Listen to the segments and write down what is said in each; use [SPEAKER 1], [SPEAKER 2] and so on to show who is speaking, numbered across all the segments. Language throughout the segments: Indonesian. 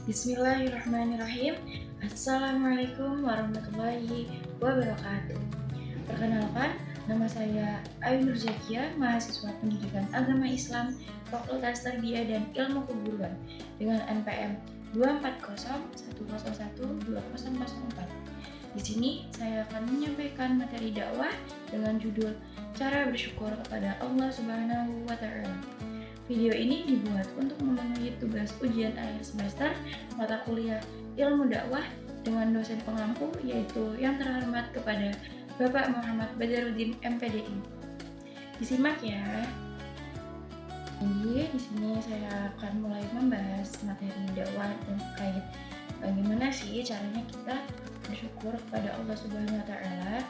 [SPEAKER 1] Bismillahirrahmanirrahim. Assalamualaikum warahmatullahi wabarakatuh. Perkenalkan, nama saya Ayu Nur Zakia, mahasiswa Pendidikan Agama Islam, Fakultas Tarbiyah dan Ilmu Keguruan dengan NPM 24011012004. Di sini saya akan menyampaikan materi dakwah dengan judul Cara Bersyukur kepada Allah Subhanahu wa Ta'ala. Video ini dibuat untuk memenuhi tugas ujian akhir semester mata kuliah Ilmu Dakwah dengan dosen pengampu yaitu yang terhormat kepada Bapak Muhammad Badharuddin MPDI. Disimak ya. Jadi di sini saya akan mulai membahas materi dakwah dan terkait bagaimana sih caranya kita bersyukur kepada Allah Subhanahu wa Ta'ala.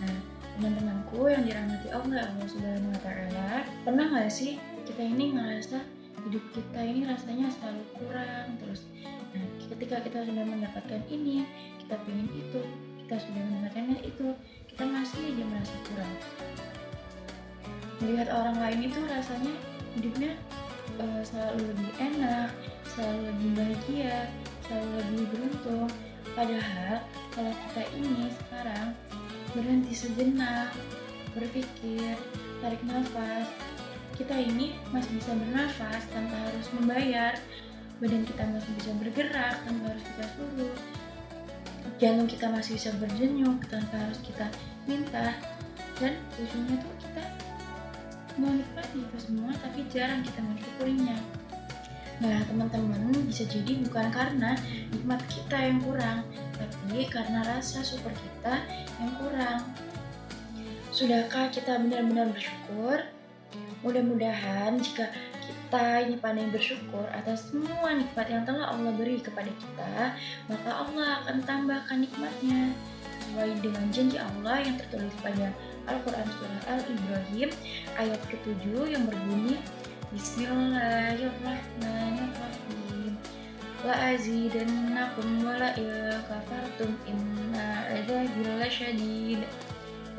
[SPEAKER 1] Nah, teman-temanku yang dirahmati Allah Subhanahu wa Ta'ala, pernah nggak sih kita ini ngerasa hidup kita ini rasanya selalu kurang terus. Nah, ketika kita sudah mendapatkan ini, kita pengen itu, kita sudah mendapatkannya itu, kita masih aja merasa kurang. Melihat orang lain itu rasanya hidupnya selalu lebih enak, selalu lebih bahagia, selalu lebih beruntung. Padahal kalau kita ini sekarang berhenti sejenak, berpikir, tarik nafas, kita ini masih bisa bernafas tanpa harus membayar, badan kita masih bisa bergerak tanpa harus kita suruh, jantung kita masih bisa berdenyut tanpa harus kita minta, dan ujungnya tuh kita menikmati itu semua tapi jarang kita mensyukurinya. Nah teman-teman, bisa jadi bukan karena nikmat kita yang kurang, tapi karena rasa syukur kita yang kurang. Sudahkah kita benar-benar bersyukur? Mudah-mudahan jika kita ini pandai bersyukur atas semua nikmat yang telah Allah beri kepada kita, maka Allah akan tambahkan nikmatnya sesuai dengan janji Allah yang tertulis pada Al-Quran Surah Al-Ibrahim ayat ke-7 yang berbunyi Bismillahirrahmanirrahim La azidannakum wa la kafartum inna adzabi lasyadid,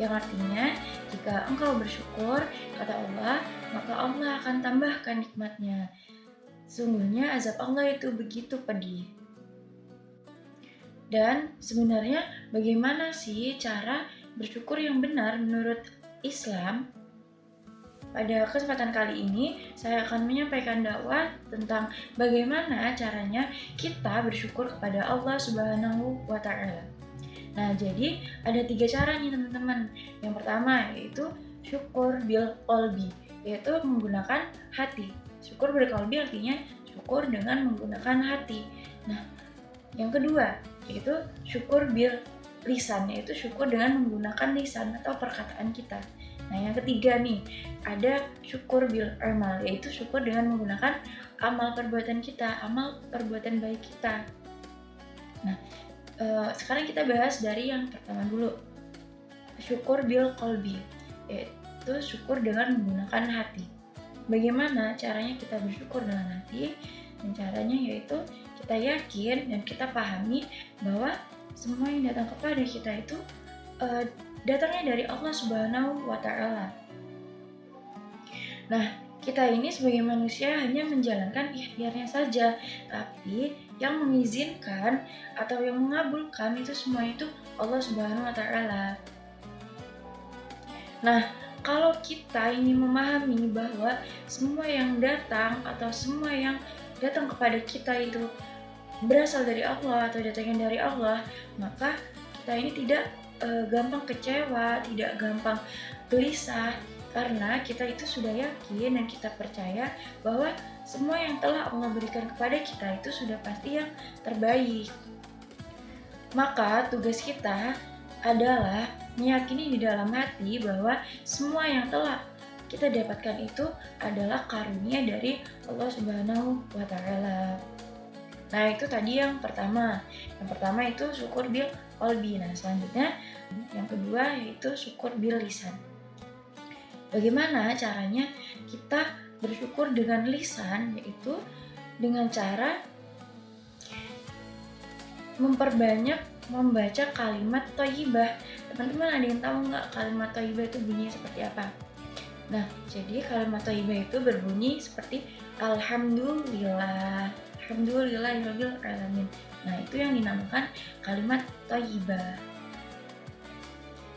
[SPEAKER 1] yang artinya jika engkau bersyukur, kata Allah, maka Allah akan tambahkan nikmatnya. Sungguhnya azab Allah itu begitu pedih. Dan sebenarnya bagaimana sih cara bersyukur yang benar menurut Islam? Pada kesempatan kali ini, saya akan menyampaikan dakwah tentang bagaimana caranya kita bersyukur kepada Allah Subhanahu wa Ta'ala. Nah, jadi ada 3 cara nih teman-teman. Yang pertama yaitu syukur bil qalbi, yaitu menggunakan hati. Syukur bil qalbi artinya syukur dengan menggunakan hati. Nah, yang kedua yaitu syukur bil lisan, yaitu syukur dengan menggunakan lisan atau perkataan kita. Nah, yang ketiga nih, ada syukur bil amal, yaitu syukur dengan menggunakan amal perbuatan kita, amal perbuatan baik kita. Nah, sekarang kita bahas dari yang pertama dulu, syukur bil qalbi, yaitu syukur dengan menggunakan hati. Bagaimana caranya kita bersyukur dengan hati? Dan caranya yaitu kita yakin dan kita pahami bahwa semua yang datang kepada kita itu datangnya dari Allah Subhanahu wa Ta'ala. Nah, kita ini sebagai manusia hanya menjalankan ikhtiarnya saja, tapi yang mengizinkan atau yang mengabulkan itu semua itu Allah Subhanahu wa Ta'ala. Nah, kalau kita ini memahami bahwa semua yang datang atau semua yang datang kepada kita itu berasal dari Allah atau datangnya dari Allah, maka kita ini tidak gampang kecewa, tidak gampang gelisah, karena kita itu sudah yakin dan kita percaya bahwa semua yang telah Allah berikan kepada kita itu sudah pasti yang terbaik. Maka tugas kita adalah meyakini di dalam hati bahwa semua yang telah kita dapatkan itu adalah karunia dari Allah Subhanahu wa Ta'ala. Nah, itu tadi yang pertama. Yang pertama itu syukur bil qalbi. Nah, selanjutnya yang kedua yaitu syukur bil lisan. Bagaimana caranya kita bersyukur dengan lisan? Yaitu dengan cara memperbanyak membaca kalimat thayyibah. Teman-teman ada yang tahu nggak kalimat thayyibah itu bunyinya seperti apa? Nah, jadi kalimat thayyibah itu berbunyi seperti Alhamdulillah, alhamdulillahirabbil alamin. Nah, itu yang dinamakan kalimat thayyibah.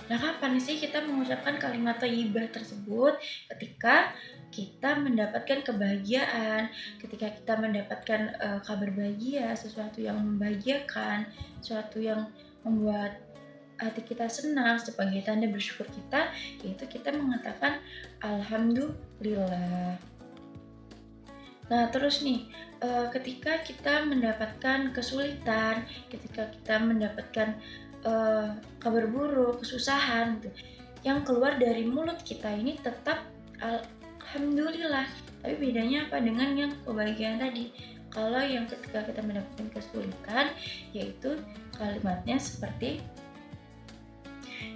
[SPEAKER 1] Nah, kapan sih kita mengucapkan kalimat thayyibah tersebut? Ketika kita mendapatkan kebahagiaan, ketika kita mendapatkan kabar bahagia, sesuatu yang membahagiakan, sesuatu yang membuat hati kita senang, sebagai tanda bersyukur kita, yaitu kita mengatakan alhamdulillah. Nah, terus nih, ketika kita mendapatkan kesulitan, ketika kita mendapatkan kabar buruk, kesusahan gitu, yang keluar dari mulut kita ini tetap alhamdulillah. Tapi bedanya apa dengan yang kebahagiaan tadi? Kalau yang ketika kita mendapatkan kesulitan, yaitu kalimatnya seperti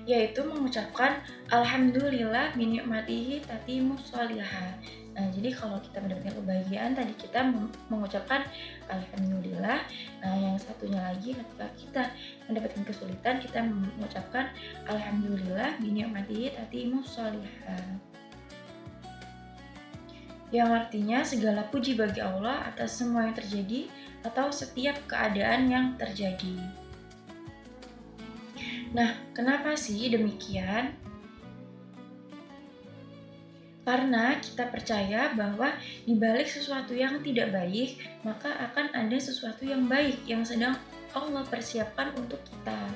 [SPEAKER 1] yaitu mengucapkan alhamdulillah binikmatihi tatimus sholihah. Nah, jadi kalau kita mendapatkan kebahagiaan tadi kita mengucapkan alhamdulillah. Nah, yang satunya lagi ketika kita mendapatkan kesulitan kita mengucapkan alhamdulillah binikmatihi tatimus sholihah. Yang artinya segala puji bagi Allah atas semua yang terjadi atau setiap keadaan yang terjadi. Nah, kenapa sih demikian? Karena kita percaya bahwa di balik sesuatu yang tidak baik, maka akan ada sesuatu yang baik yang sedang Allah persiapkan untuk kita.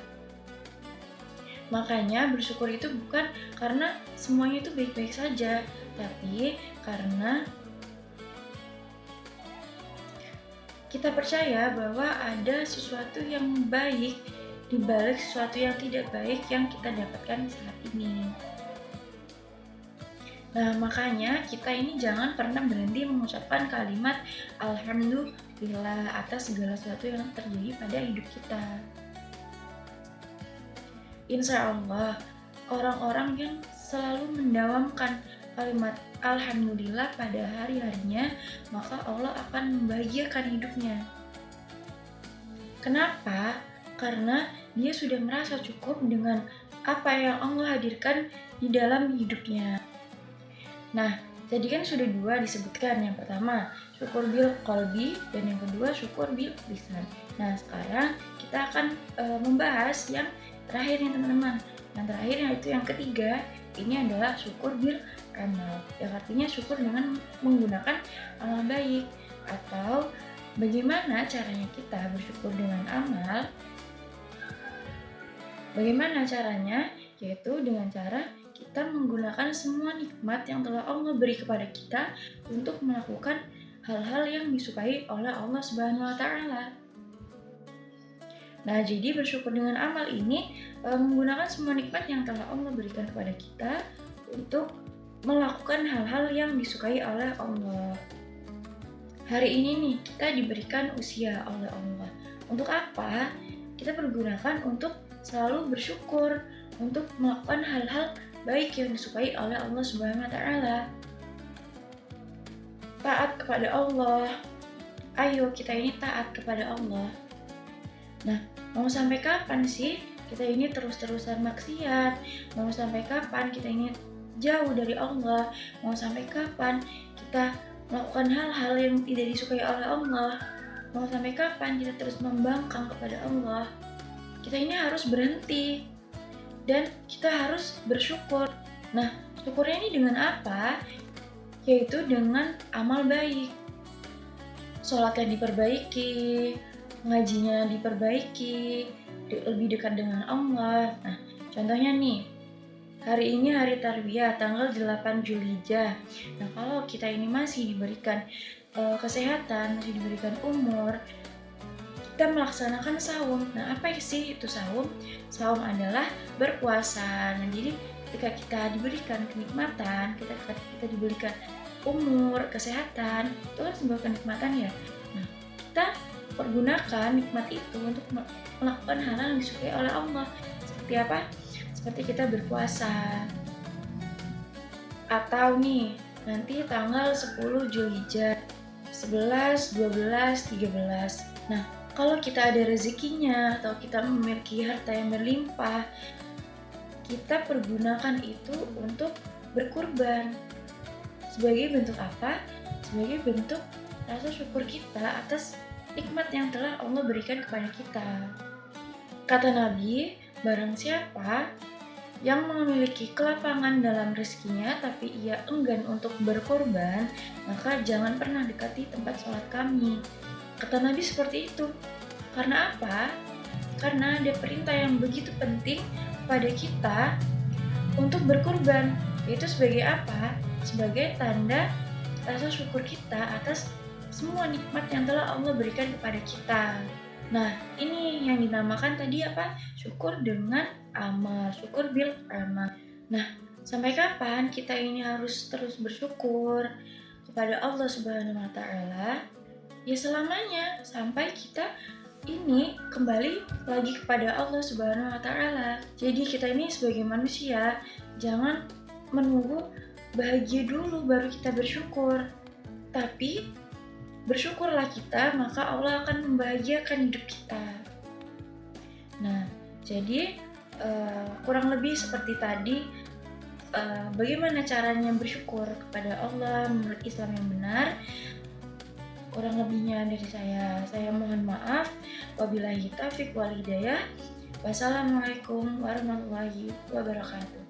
[SPEAKER 1] Makanya bersyukur itu bukan karena semuanya itu baik-baik saja, tapi karena kita percaya bahwa ada sesuatu yang baik di balik sesuatu yang tidak baik yang kita dapatkan saat ini. Nah, makanya kita ini jangan pernah berhenti mengucapkan kalimat alhamdulillah atas segala sesuatu yang terjadi pada hidup kita. Insya Allah, orang-orang yang selalu mendawamkan kalimat alhamdulillah pada hari-harinya, maka Allah akan membahagiakan hidupnya. Kenapa? Karena dia sudah merasa cukup dengan apa yang Allah hadirkan di dalam hidupnya. Nah, jadi kan sudah dua disebutkan. Yang pertama, syukur bil qalbi, dan yang kedua, syukur bil lisan. Nah, sekarang kita akan membahas yang terakhir nih teman-teman. Yang terakhir yaitu yang ketiga, ini adalah syukur bil amal. Yang artinya syukur dengan menggunakan amal baik. Atau bagaimana caranya kita bersyukur dengan amal? Bagaimana caranya? Yaitu dengan cara kita menggunakan semua nikmat yang telah Allah beri kepada kita untuk melakukan hal-hal yang disukai oleh Allah Subhanahu wa Ta'ala. Nah, jadi bersyukur dengan amal ini menggunakan semua nikmat yang telah Allah berikan kepada kita untuk melakukan hal-hal yang disukai oleh Allah. Hari ini nih kita diberikan usia oleh Allah. Untuk apa? Kita pergunakan untuk selalu bersyukur, untuk melakukan hal-hal baik yang disukai oleh Allah Subhanahu wa Ta'ala. Taat kepada Allah. Ayo kita ini taat kepada Allah. Nah, mau sampai kapan sih kita ini terus-terusan maksiat? Mau sampai kapan kita ini jauh dari Allah? Mau sampai kapan kita melakukan hal-hal yang tidak disukai oleh Allah? Mau sampai kapan kita terus membangkang kepada Allah? Kita ini harus berhenti dan kita harus bersyukur. Nah, syukurnya ini dengan apa? Yaitu dengan amal baik. Sholatnya diperbaiki, ngajinya diperbaiki, lebih dekat dengan Allah. Nah, contohnya nih, hari ini hari Tarbiyah, tanggal 8 Zulhijjah. Nah, kalau kita ini masih diberikan kesehatan, masih diberikan umur, kita melaksanakan saum. Nah, apa sih itu saum? Saum adalah berpuasa. Nah, jadi ketika kita diberikan kenikmatan, kita diberikan umur, kesehatan, itu kan sebuah kenikmatan ya. Nah, kita pergunakan nikmat itu untuk melakukan hal-hal yang disukai oleh Allah. Seperti apa? Seperti kita berpuasa. Atau nih, nanti tanggal 10 Zulhijjah, 11, 12, 13. Nah, kalau kita ada rezekinya atau kita memiliki harta yang berlimpah, kita pergunakan itu untuk berkurban. Sebagai bentuk apa? Sebagai bentuk rasa syukur kita atas nikmat yang telah Allah berikan kepada kita. Kata Nabi, barang siapa yang memiliki kelapangan dalam rezekinya tapi ia enggan untuk berkorban, maka jangan pernah dekati tempat sholat kami. Kata Nabi seperti itu. Karena apa? Karena ada perintah yang begitu penting kepada kita untuk berkorban, yaitu sebagai apa? Sebagai tanda rasa syukur kita atas semua nikmat yang telah Allah berikan kepada kita. Nah, ini yang dinamakan tadi apa? Syukur dengan amal, syukur bil amal. Nah, sampai kapan kita ini harus terus bersyukur kepada Allah Subhanahu wa taala? Ya selamanya, sampai kita ini kembali lagi kepada Allah Subhanahu wa taala. Jadi kita ini sebagai manusia jangan menunggu bahagia dulu baru kita bersyukur. Tapi bersyukurlah kita, maka Allah akan membahagiakan hidup kita. Nah, jadi kurang lebih seperti tadi, bagaimana caranya bersyukur kepada Allah menurut Islam yang benar. Kurang lebihnya dari saya mohon maaf. Wabillahi taufiq wal hidayah. Wassalamualaikum warahmatullahi wabarakatuh.